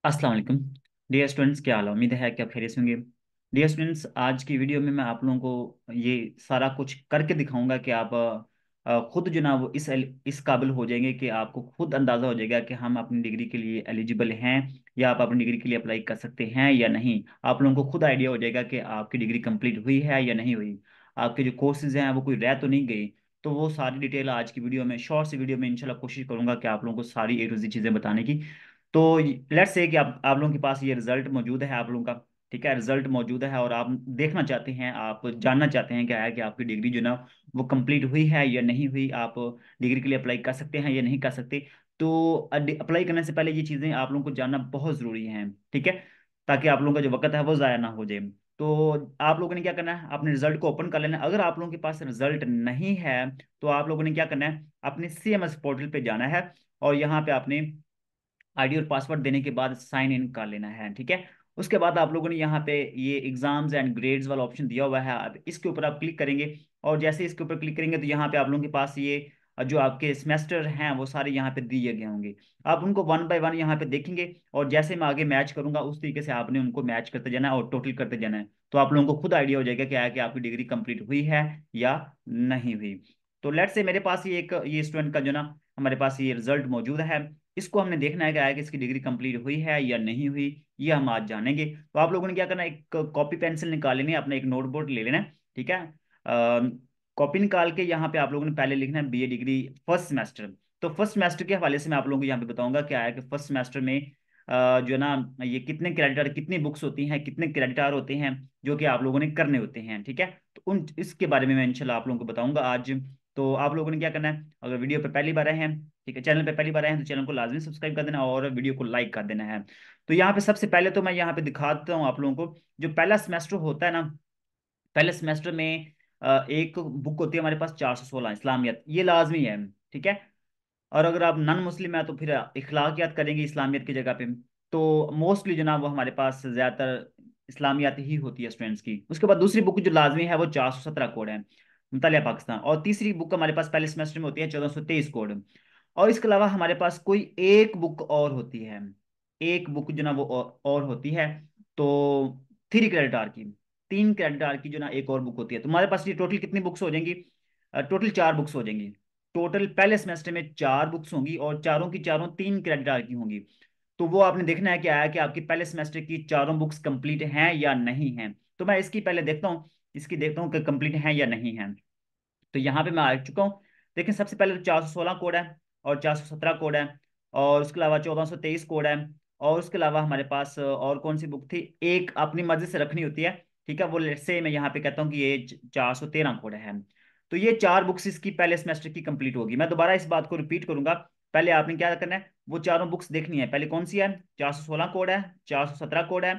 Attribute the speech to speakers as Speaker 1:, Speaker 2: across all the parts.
Speaker 1: अस्सलाम वालेकुम dear students, क्या हाल है। उम्मीद है कि आप खैरियत से होंगे। डियर स्टूडेंट्स, आज की वीडियो में मैं आप लोगों को ये सारा कुछ करके दिखाऊंगा कि आप खुद जो ना वो इस काबिल हो जाएंगे कि आपको खुद अंदाज़ा हो जाएगा कि हम अपनी डिग्री के लिए एलिजिबल हैं या आप अपनी डिग्री के लिए अप्लाई कर सकते हैं या नहीं। आप लोगों को खुद आइडिया हो जाएगा कि आपकी डिग्री कंप्लीट हुई है या नहीं हुई, आपके जो कोर्सेज हैं वो कोई रह तो नहीं गई। तो वो सारी डिटेल आज की वीडियो में, शॉर्ट सी वीडियो में इंशाल्लाह कोशिश करूंगा कि आप लोगों को सारी ए टू ज़ेड चीज़ें बताने की। तो लेट्स से कि आप लोगों के पास ये रिजल्ट मौजूद है आप लोगों का। ठीक है, रिजल्ट मौजूद है और आप देखना चाहते हैं, आप जानना चाहते हैं क्या है कि आपकी डिग्री जो ना वो कंप्लीट हुई है या नहीं हुई, आप डिग्री के लिए अप्लाई कर सकते हैं या नहीं कर सकते। तो अप्लाई करने से पहले ये चीज़ें आप लोगों को जानना बहुत ज़रूरी है। ठीक है, ताकि आप लोगों का जो वक्त है वो ज़ाया ना हो जाए। तो आप लोगों ने क्या करना है, अपने रिजल्ट को ओपन कर लेना है। अगर आप लोगों के पास रिजल्ट नहीं है तो आप लोगों ने क्या करना है, अपने CMS पोर्टल पे जाना है और यहाँ पे आपने आईडी और पासवर्ड देने के बाद साइन इन कर लेना है। ठीक है, उसके बाद आप लोगों ने यहाँ पे ये एग्जाम्स एंड ग्रेड्स वाला ऑप्शन दिया हुआ है, अब इसके ऊपर आप क्लिक करेंगे। और जैसे इसके ऊपर क्लिक करेंगे तो यहाँ पे आप लोगों के पास ये जो आपके सेमेस्टर हैं वो सारे यहाँ पे दिए गए होंगे। आप उनको वन बाय वन यहाँ पे देखेंगे और जैसे मैं आगे मैच करूंगा उस तरीके से आपने उनको मैच करते जाना है और टोटल करते जाना है। तो आप लोगों को खुद आइडिया हो जाएगा क्या है कि आपकी डिग्री कंप्लीट हुई है या नहीं हुई। तो लेट्स से मेरे पास ये स्टूडेंट का जो ना हमारे पास ये रिजल्ट मौजूद है। इसको हमने देखना है क्या है कि इसकी डिग्री कंप्लीट हुई है या नहीं हुई, ये हम आज जानेंगे। तो आप लोगों ने क्या करना है, एक कॉपी पेंसिल निकाल लेनी है, अपना एक नोटबुक ले लेना है। ठीक है, कॉपी निकाल के यहाँ पे आप लोगों ने पहले लिखना है BA डिग्री फर्स्ट सेमेस्टर। तो फर्स्ट सेमेस्टर के हवाले से मैं आप लोगों को यहाँ पे बताऊंगा क्या है कि फर्स्ट सेमेस्टर में जो है ना ये कितने क्रेडिट आवर, कितनी बुक्स होती हैं, कितने क्रेडिट आवर होते हैं जो कि आप लोगों ने करने होते हैं। ठीक है, तो उन इसके बारे में मैं इंशाल्लाह आप लोगों को बताऊंगा आज। तो आप लोगों ने क्या करना है, अगर वीडियो पे पहली बार आए हैं, ठीक है, चैनल पे पहली बार आए हैं तो चैनल को लाजमी सब्सक्राइब कर देना और वीडियो को लाइक कर देना है। तो यहाँ पे सबसे पहले तो मैं यहाँ पे दिखाता हूँ आप लोगों को, जो पहला सेमेस्टर होता है ना, पहले सेमेस्टर में एक बुक होती है हमारे पास 416 इस्लामियत, ये लाजमी है। ठीक है, और अगर आप नॉन मुस्लिम है तो फिर इखलाकियात करेंगे इस्लामियत की जगह पे। तो मोस्टली जो ना वो हमारे पास ज़्यादातर इस्लामियात ही होती है स्टूडेंट्स की। उसके बाद दूसरी बुक जो लाजमी है वो 417 कोड है, मुतालिया पाकिस्तान। और तीसरी बुक हमारे पास पहले सेमेस्टर में होती है 1423 कोड। और इसके अलावा हमारे पास कोई एक बुक और होती है, एक बुक जो ना वो और होती है। तो 3 क्रेडिट आवर की, 3 क्रेडिट आवर की जो ना एक और बुक होती है। तो हमारे पास ये टोटल कितनी बुक्स हो जाएंगी, टोटल 4 बुक्स हो जाएंगी। टोटल पहले सेमेस्टर में 4 बुक्स होंगी और चारों की चारों 3 क्रेडिट आवर की होंगी। तो वो आपने देखना है कि आया कि आपकी पहले सेमेस्टर की चारों बुक्स कंप्लीट हैं या नहीं हैं। तो मैं इसकी पहले देखता हूँ, इसकी देखता हूँ कि कंप्लीट हैं या नहीं हैं। तो यहाँ पे मैं आ चुका हूँ। देखिए, सबसे पहले तो 416 कोड है और 417 कोड है और उसके अलावा 1423 कोड है। और उसके अलावा हमारे पास और कौन सी बुक थी, एक अपनी मर्जी से रखनी होती है। ठीक है, वो लेट्स से मैं यहाँ पे कहता हूँ कि ये 413 कोड है। तो ये 4 बुक्स इसकी पहले सेमेस्टर की कंप्लीट होगी। मैं दोबारा इस बात को रिपीट करूंगा। पहले आपने क्या करना है, वो चारों बुक्स देखनी है। पहले कौन सी है, 416 कोड है, 417 कोड है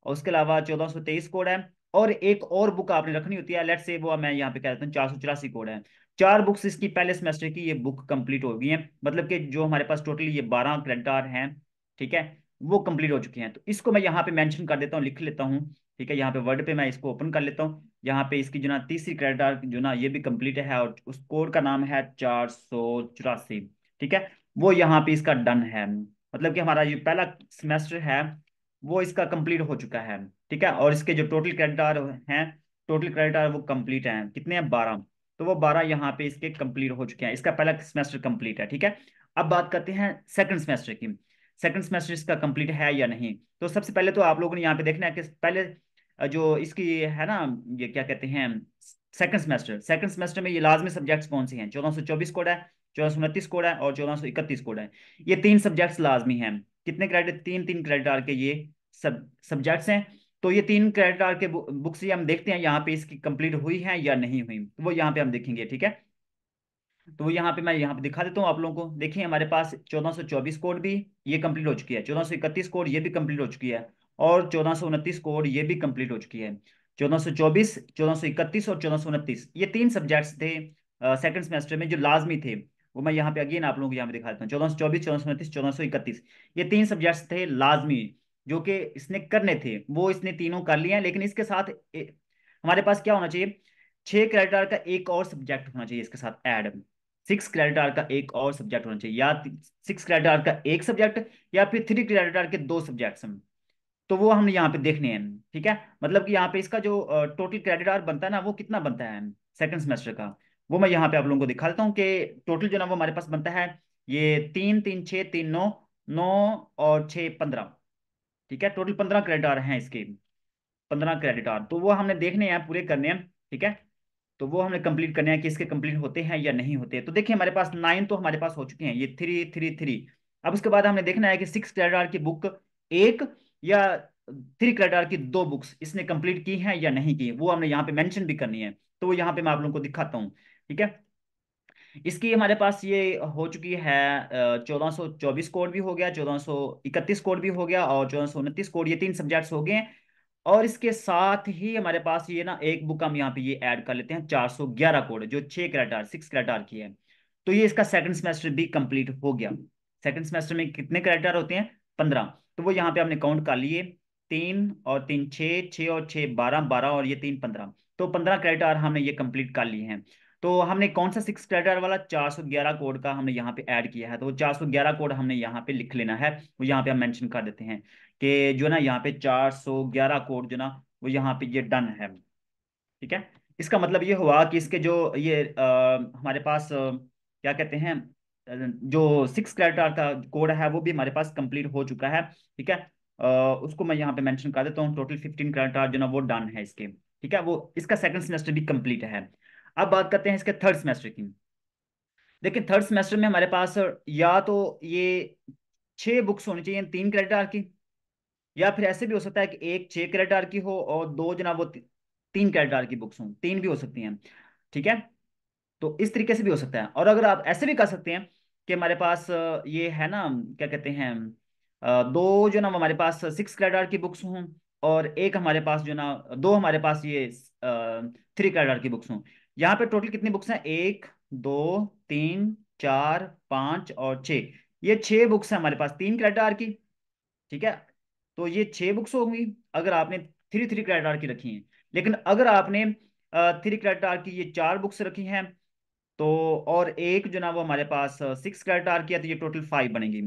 Speaker 1: और उसके अलावा 1423 कोड है। और एक और बुक आपने रखनी होती है, लेट्स से वो मैं यहाँ पे कह देता हूँ 484 कोड है। 4 बुक्स इसकी पहले सेमेस्टर की ये बुक कंप्लीट हो गई हैं, मतलब कि जो हमारे पास टोटली ये 12 क्रेडिट आवर हैं। ठीक है, वो कंप्लीट हो चुकी हैं। तो इसको मैं यहाँ पे मेंशन कर देता हूँ, लिख लेता हूँ। ठीक है, यहाँ पे वर्ड पे मैं इसको ओपन कर लेता हूँ। यहाँ पे इसकी जो ना तीसरी क्रेडिट आवर जो ना ये भी कंप्लीट है और उस कोड का नाम है 484। ठीक है, वो यहाँ पे इसका डन है, मतलब कि हमारा ये पहला सेमेस्टर है वो इसका कंप्लीट हो चुका है। ठीक है, और इसके जो टोटल क्रेडिट आवर हैं, टोटल क्रेडिट आवर वो कंप्लीट हैं, कितने हैं, 12। तो वो 12 यहाँ पे इसके कंप्लीट हो चुके हैं, इसका पहला सेमेस्टर कंप्लीट है। ठीक है, अब बात करते हैं सेकंड सेमेस्टर की। सेकंड सेमेस्टर इसका कंप्लीट है या नहीं। तो सबसे पहले तो आप लोगों ने यहाँ पे देखना है कि पहले जो इसकी है ना, ये क्या कहते हैं, सेकंड सेमेस्टर में ये लाजमी सब्जेक्ट्स कौन से हैं, 1424 कोड है, 1429 कोड है और 1431 कोड है। ये 3 सब्जेक्ट्स लाजमी हैं। कितने क्रेडिट, 3 3 क्रेडिट आर के ये सब्जेक्ट्स हैं। तो ये 3 क्रेडिट आवर के बुक्स ही हम देखते हैं यहाँ पे इसकी कंप्लीट हुई है या नहीं हुई, तो वो यहाँ पे हम देखेंगे। ठीक है, तो वो यहाँ पे मैं यहाँ पे दिखा देता हूँ आप लोगों को। देखिए, हमारे पास 1424 कोड भी ये कंप्लीट हो चुकी है, 1431 कोड ये भी कंप्लीट हो चुकी है और 1429 कोड ये भी कंप्लीट हो चुकी है। 1424, 1431 और 1429 ये 3 सब्जेक्ट्स थे सेकंड सेमेस्टर में जो लाजमी थे। वो मैं यहाँ पे अगेन आप लोगों को यहाँ पे दिखा देता हूँ, 1424, 1429, 1431, ये 3 सब्जेक्ट्स थे लाजमी जो कि इसने करने थे, वो इसने तीनों कर लिए हैं। लेकिन इसके साथ हमारे पास क्या होना चाहिए, 6 क्रेडिट आवर का एक और सब्जेक्ट होना चाहिए इसके साथ ऐड। 6 क्रेडिट आवर का एक और सब्जेक्ट होना चाहिए, या 6 क्रेडिट आवर का एक सब्जेक्ट, या फिर 3 क्रेडिट आवर के 2 सब्जेक्ट्स। तो वो हमने यहाँ पे देखने हैं। ठीक है, मतलब कि यहाँ पे इसका जो टोटल क्रेडिट आवर बनता है ना, वो कितना बनता है सेकंड सेमेस्टर का, वो मैं यहाँ पे आप लोगों को दिखा देता हूँ कि टोटल जो ना वो हमारे पास बनता है, ये 3 3 6 3 9, 9 और 6 15। ठीक है, टोटल 15 क्रेडिट आवर हैं इसके, 15 क्रेडिट आवर, तो वो हमने देखने हैं, पूरे करने हैं। ठीक है, तो वो हमने कंप्लीट करने हैं कि इसके कंप्लीट होते हैं या नहीं होते। तो देखिए हमारे पास 9 तो हमारे पास हो चुके हैं, ये 3 3 3। अब उसके बाद हमने देखना है कि 6 क्रेडिट आवर की बुक एक, या 3 क्रेडिट आवर की 2 बुक्स इसने कंप्लीट की हैं या नहीं की, वो हमने यहाँ पे मेंशन भी करनी है। तो वो यहाँ पे मैं आप लोगों को दिखाता हूँ। ठीक है, इसकी हमारे पास ये हो चुकी है 1424 कोड भी हो गया, 1431 कोड भी हो गया, और 1429 कोड, ये 3 सब्जेक्ट्स हो गए हैं। और इसके साथ ही हमारे पास ये ना एक बुक हम यहाँ पे ये ऐड कर लेते हैं, 411 कोड, जो 6 क्रेडिट, 6 क्रेडिट की है। तो ये इसका सेकंड सेमेस्टर भी कंप्लीट हो गया। सेकंड सेमेस्टर में कितने क्रेडिट होते हैं? 15। तो वो यहाँ पे हमने काउंट कर लिए, 3 और 3 6, 6 और 6 12, 12 और ये 3 15। तो 15 क्रेडिट हमने ये कंप्लीट कर लिए हैं। तो हमने कौन सा 6 क्रेडिट वाला 411 कोड का हमने यहाँ पे ऐड किया है, तो वो 411 कोड हमने यहाँ पे लिख लेना है। वो यहाँ पे हम मेंशन कर देते हैं कि जो ना यहाँ पे 411 कोड जो ना वो यहाँ पे ये डन है। ठीक है, इसका मतलब ये हुआ कि इसके जो ये हमारे पास क्या कहते हैं, जो 6 क्रेडिट का कोड है वो भी हमारे पास कंप्लीट हो चुका है। ठीक है, उसको मैं यहाँ पे मेंशन कर देता हूँ, टोटल 15 क्रेडिट जो ना वो डन है इसके। ठीक है, वो इसका सेकंड सेमेस्टर भी कंप्लीट है। अब बात करते हैं इसके थर्ड सेमेस्टर की। देखिए थर्ड सेमेस्टर में हमारे पास या तो ये 6 बुक्स होनी चाहिए 3 क्रेडिट की, या फिर ऐसे भी हो सकता है कि एक 6 क्रेडिट की हो और दो जनाब वो 3 क्रेडिट की बुक्स हों, 3 भी हो सकती हैं। ठीक है, तो इस तरीके से भी हो सकता है। और अगर आप ऐसे भी कर सकते हैं कि हमारे पास ये है ना, क्या कहते हैं, दो जो ना हमारे पास 6 क्रेडिट की बुक्स हों, और एक हमारे पास जो ना दो हमारे पास ये 3 क्रेडिट की बुक्स हों। यहाँ पे टोटल कितनी बुक्स हैं? 1 2 3 4 5 और 6, ये 6 बुक्स हैं हमारे पास 3 क्रेडिट की। ठीक है, तो ये 6 बुक्स होंगी अगर आपने 3 3 क्रेडिट की रखी हैं। लेकिन अगर आपने 3 क्रेडिट की ये 4 बुक्स रखी हैं, तो और एक जो ना वो हमारे पास 6 क्रेडिट की है, तो ये टोटल 5 बनेगी।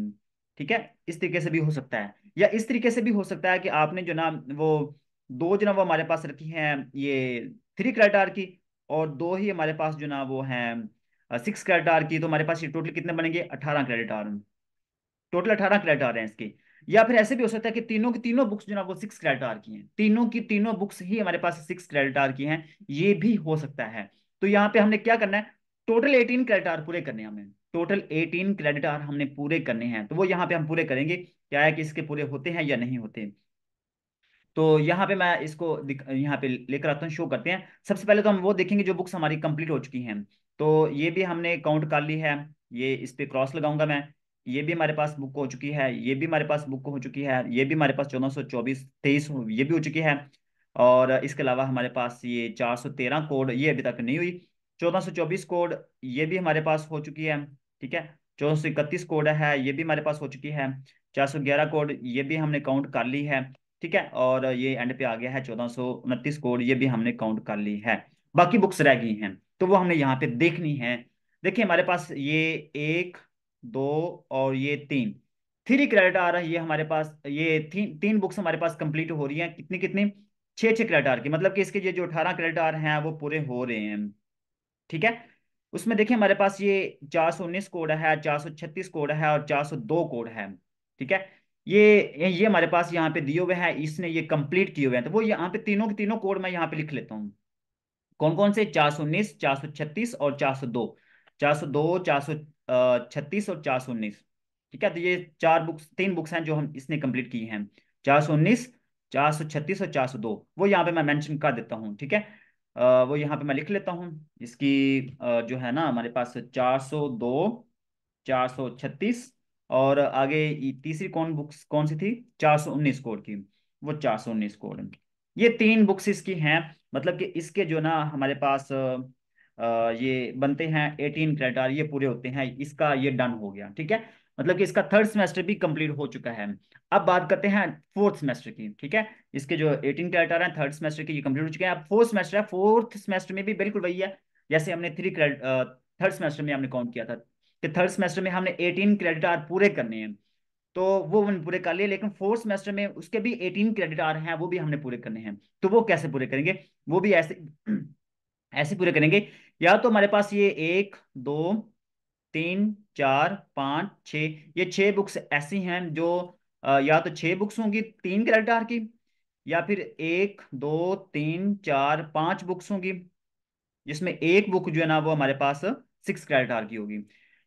Speaker 1: ठीक है, इस तरीके से भी हो सकता है, या इस तरीके से भी हो सकता है कि आपने जो ना वो दो जो ना वो हमारे पास रखी हैं ये 3 क्रेडिट की, और दो ही हमारे पास जो ना वो हैं 6 क्रेडिट की, तो हमारे पास ये टोटल कितने बनेंगे? 18 क्रेडिट। टोटल 18 क्रेडिट आ रहे हैं इसके। या फिर ऐसे भी हो सकता है कि तीनों की तीनों बुक्स जो ना वो 6 क्रेडिट आर की हैं, तीनों की तीनों बुक्स ही हमारे पास 6 क्रेडिट आर की हैं, ये भी हो सकता है। तो यहाँ पे हमने क्या करना है, टोटल 18 क्रेडिट आर पूरे करने हैं हमें, टोटल 18 क्रेडिट आर हमने पूरे करने हैं। तो वो यहाँ पे हम पूरे करेंगे, क्या है कि इसके पूरे होते हैं या नहीं होते। तो यहाँ पे मैं इसको यहाँ पे लेकर आता हूँ, शो करते हैं। सबसे पहले तो हम वो देखेंगे जो बुक्स हमारी कंप्लीट हो चुकी हैं। तो ये भी हमने काउंट कर ली है, ये इस पे क्रॉस लगाऊंगा मैं। ये भी हमारे पास बुक हो चुकी है, ये भी हमारे पास बुक हो चुकी है, ये भी हमारे पास 1424 23 ये भी हो चुकी है। और इसके अलावा हमारे पास ये 413 कोड ये अभी तक नहीं हुई। 1424 कोड ये भी हमारे पास हो चुकी है। ठीक है, 1431 कोड है, ये भी हमारे पास हो चुकी है। 411 कोड ये भी हमने काउंट कर ली है। ठीक है, और ये एंड पे आ गया है 1429 कोड, ये भी हमने काउंट कर ली है। बाकी बुक्स रह गई हैं, तो वो हमने यहाँ पे देखनी है। देखिए हमारे पास ये एक, दो और ये तीन, 3 क्रेडिट आ रहा है ये हमारे पास, ये तीन बुक्स हमारे पास कंप्लीट हो रही हैं। कितनी कितनी? 6 6 क्रेडिट की, मतलब कि इसके ये जो 18 क्रेडिट हैं वो पूरे हो रहे हैं। ठीक है, उसमें देखिए हमारे पास ये 419 कोड है, 436 कोड है और 402 कोड है। ठीक है, ये हमारे पास यहाँ पे दिए हुए हैं, इसने ये कंप्लीट किए हुए हैं। तो वो यहाँ पे तीनों के तीनों कोड मैं यहाँ पे लिख लेता हूँ। कौन कौन से? 419, 436 और 402, 402, 436 और 419। ठीक है, तो ये 4 बुक्स, 3 बुक्स हैं जो हम इसने कंप्लीट की हैं, 419, 436 और 402। वो यहाँ पे मैं मेंशन कर देता हूँ। ठीक है, वो यहाँ पे मैं लिख लेता हूँ इसकी जो है ना हमारे पास 402, 436, और आगे तीसरी कौन कौन सी थी? 419 कोड की, वो 419 कोड। ये 3 बुक्स इसकी हैं, मतलब कि इसके जो ना हमारे पास ये बनते हैं 18 क्रेडिट, ये पूरे होते हैं, इसका ये डन हो गया। ठीक है, मतलब कि इसका थर्ड सेमेस्टर भी कंप्लीट हो चुका है। अब बात करते हैं फोर्थ सेमेस्टर की। ठीक है, इसके जो 18 क्रेडिट हैं थर्ड सेमेस्टर के ये कंप्लीट हो चुके हैं। अब फोर्थ सेमेस्टर है, फोर्थ सेमेस्टर में भी बिल्कुल वही है, जैसे हमने थर्ड सेमेस्टर में हमने काउंट किया था कि थर्ड सेमेस्टर में हमने 18 क्रेडिट आवर पूरे करने हैं, तो वो हमने पूरे कर लिए। लेकिन फोर्थ सेमेस्टर में उसके भी 18 क्रेडिट आवर हैं, वो भी हमने पूरे करने हैं। तो वो कैसे पूरे करेंगे? वो भी ऐसे ऐसे पूरे करेंगे। या तो हमारे पास ये 1 2 3 4 5 6, ये 6 बुक्स ऐसी हैं जो या तो 6 बुक्स होंगी 3 क्रेडिट आवर की, या फिर 1 2 3 4 5 बुक्स होंगी जिसमें एक बुक जो है ना वो हमारे पास 6 क्रेडिट आवर की होगी।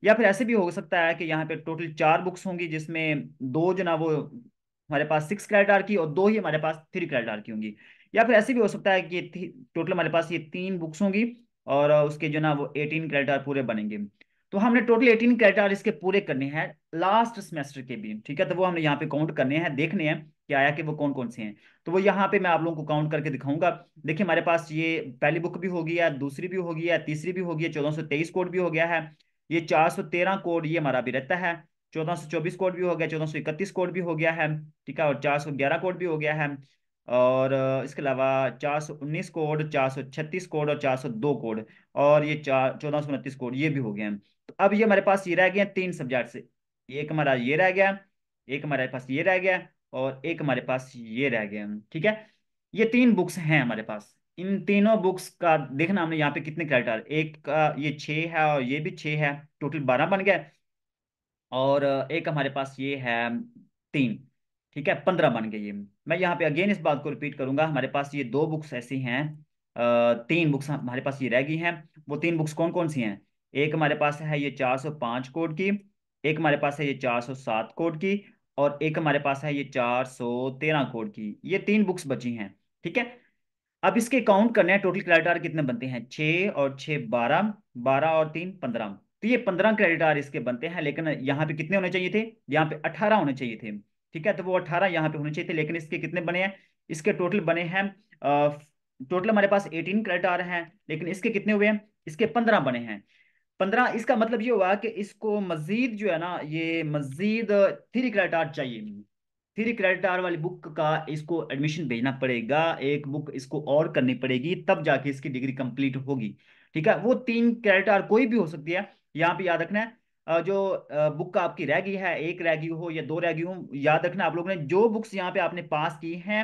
Speaker 1: या फिर ऐसे भी हो सकता है कि यहाँ पे टोटल 4 बुक्स होंगी जिसमें दो जो ना वो हमारे पास 6 क्रेडिट आवर की और दो ही हमारे पास 3 क्रेडिट आवर की होंगी। या फिर ऐसे भी हो सकता है कि टोटल हमारे पास ये 3 बुक्स होंगी और उसके जो ना वो 18 क्रेडिट आवर पूरे बनेंगे। तो हमने टोटल 18 क्रेडिट आवर इसके पूरे करने हैं लास्ट सेमेस्टर के भी, ठीक है। तो वो हमने यहाँ पे काउंट करने हैं, देखने हैं कि आया कि वो कौन कौन से हैं। तो वो यहाँ पे मैं आप लोगों को काउंट करके दिखाऊंगा। देखिए हमारे पास ये पहली बुक भी होगी है, दूसरी भी होगी है, तीसरी भी होगी है, 1423 कोड भी हो गया है, ये 413 कोड ये हमारा भी रहता है, 1424 कोड भी हो गया, 1431 कोड भी हो गया है, ठीक है, और 411 कोड भी हो गया है। और इसके अलावा 419 कोड, 436 कोड और 402 कोड, और ये 1429 कोड ये भी हो गए हैं। तो अब ये हमारे पास ये रह गए हैं 3 सब्जेक्ट से, एक हमारा ये रह गया, एक हमारे पास ये रह गया, और एक हमारे पास ये रह गया, ठीक है। ये 3 बुक्स हैं हमारे पास। इन तीनों बुक्स का देखना हमने यहाँ पे कितने क्रेडिट, एक का ये 6 है और ये भी 6 है, टोटल 12 बन गया। और एक हमारे पास ये है 3, ठीक है, 15 बन गए ये। मैं यहाँ पे अगेन इस बात को रिपीट करूंगा, हमारे पास ये 2 बुक्स ऐसी हैं, 3 बुक्स हमारे पास ये रह गई हैं। वो 3 बुक्स कौन कौन सी हैं? एक हमारे पास है ये 405 कोड की, एक हमारे पास है ये 407 कोड की, और एक हमारे पास है ये 413 कोड की। ये 3 बुक्स बची हैं, ठीक है। अब इसके काउंट करने हैं टोटल क्रेडिट आवर कितने बनते हैं, 6 और 6 12, 12 और 3 15। तो ये 15 क्रेडिट आवर इसके बनते हैं, लेकिन यहाँ पे कितने होने चाहिए थे? यहाँ पे 18 होने चाहिए थे, ठीक है। तो वो 18 यहाँ पे होने चाहिए थे, लेकिन इसके कितने बने हैं? इसके टोटल बने हैं, टोटल हमारे पास 18 क्रेडिट आवर हैं, लेकिन इसके कितने हुए हैं? इसके 15 बने हैं। 15, इसका मतलब ये हुआ कि इसको मजीद जो है ना, ये मजीद 3 क्रेडिट आवर चाहिए। 3 क्रेडिट आवर वाली बुक का इसको एडमिशन भेजना पड़ेगा, एक बुक इसको और करनी पड़ेगी, तब जाके इसकी डिग्री कंप्लीट होगी, ठीक है। वो 3 क्रेडिट आवर कोई भी हो सकती है, यहाँ पे याद रखना है। जो बुक आपकी रह गई है, एक रह गई हो या 2 रह गई हो, याद रखना आप लोगों ने जो बुक्स यहाँ पे आपने पास की हैं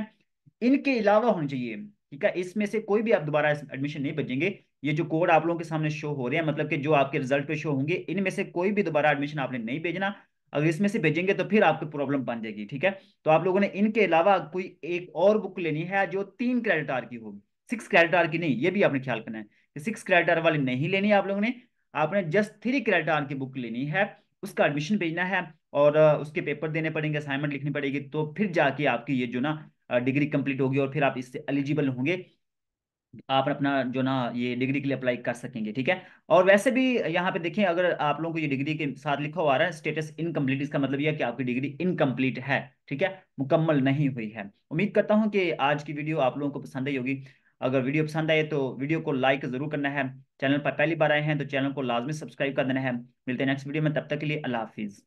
Speaker 1: इनके अलावा होनी चाहिए, ठीक है। इसमें से कोई भी आप दोबारा एडमिशन नहीं भेजेंगे। ये जो कोड आप लोगों के सामने शो हो रहे हैं, मतलब कि जो आपके रिजल्ट पे शो होंगे, इनमें से कोई भी दोबारा एडमिशन आपने नहीं भेजना। अगर इसमें से भेजेंगे तो फिर आपको प्रॉब्लम बन जाएगी, ठीक है। तो आप लोगों ने इनके अलावा कोई एक और बुक लेनी है जो 3 क्रेडिट आवर की हो, 6 क्रेडिट आवर की नहीं, ये भी आपने ख्याल करना है कि 6 क्रेडिट आवर वाली नहीं लेनी है आप लोगों ने। आपने जस्ट 3 क्रेडिट आवर की बुक लेनी है, उसका एडमिशन भेजना है, और उसके पेपर देने पड़ेंगे, असाइनमेंट लिखनी पड़ेगी, तो फिर जाके आपकी ये जो ना डिग्री कंप्लीट होगी और फिर आप इससे एलिजिबल होंगे, आप अपना जो ना ये डिग्री के लिए अप्लाई कर सकेंगे, ठीक है। और वैसे भी यहाँ पे देखें, अगर आप लोगों को ये डिग्री के साथ लिखा हुआ आ रहा है स्टेटस इनकम्प्लीट, इसका मतलब यह है कि आपकी डिग्री इनकम्प्लीट है, ठीक है, मुकम्मल नहीं हुई है। उम्मीद करता हूँ कि आज की वीडियो आप लोगों को पसंद आई होगी। अगर वीडियो पसंद आए तो वीडियो को लाइक जरूर करना है, चैनल पर पहली बार आए हैं तो चैनल को लाजमी सब्सक्राइब कर देना है। मिलते हैं नेक्स्ट वीडियो में, तब तक के लिए अल्लाह हाफिज़।